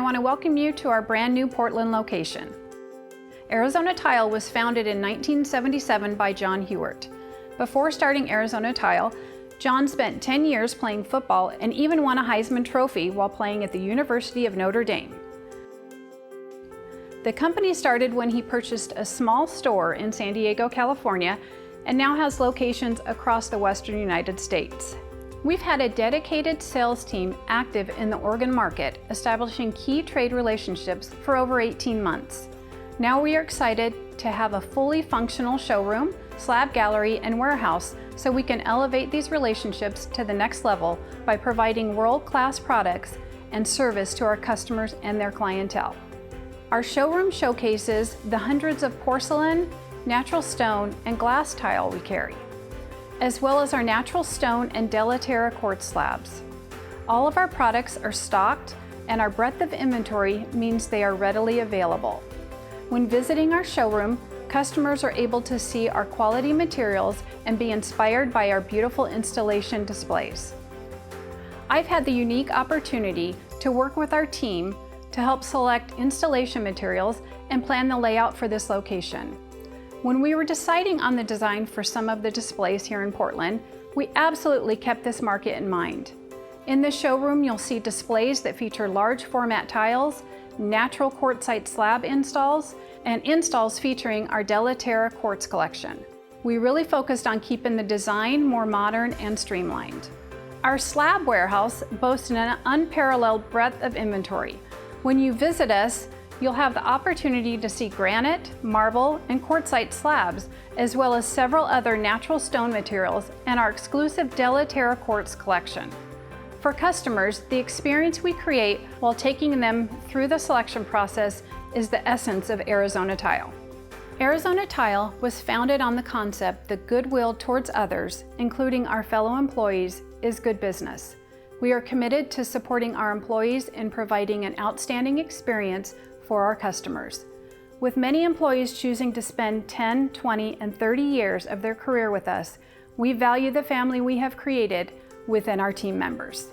want to welcome you to our brand new Portland location. Arizona Tile was founded in 1977 by John Hewart. Before starting Arizona Tile, John spent 10 years playing football and even won a Heisman Trophy while playing at the University of Notre Dame. The company started when he purchased a small store in San Diego, California, and now has locations across the western United States. We've had a dedicated sales team active in the Oregon market, establishing key trade relationships for over 18 months. Now we are excited to have a fully functional showroom, slab gallery, and warehouse so we can elevate these relationships to the next level by providing world-class products and service to our customers and their clientele. Our showroom showcases the hundreds of porcelain, natural stone, and glass tile we carry, as well as our natural stone and Delaterra quartz slabs. All of our products are stocked, and our breadth of inventory means they are readily available. When visiting our showroom, customers are able to see our quality materials and be inspired by our beautiful installation displays. I've had the unique opportunity to work with our team to help select installation materials and plan the layout for this location. When we were deciding on the design for some of the displays here in Portland, we absolutely kept this market in mind. In the showroom, you'll see displays that feature large format tiles, natural quartzite slab installs, and installs featuring our Delaterra quartz collection. We really focused on keeping the design more modern and streamlined. Our slab warehouse boasts an unparalleled breadth of inventory. When you visit us, you'll have the opportunity to see granite, marble, and quartzite slabs, as well as several other natural stone materials and our exclusive Delaterra quartz collection. For customers, the experience we create while taking them through the selection process is the essence of Arizona Tile. Arizona Tile was founded on the concept that goodwill towards others, including our fellow employees, is good business. We are committed to supporting our employees in providing an outstanding experience for our customers. With many employees choosing to spend 10, 20, and 30 years of their career with us, we value the family we have created within our team members.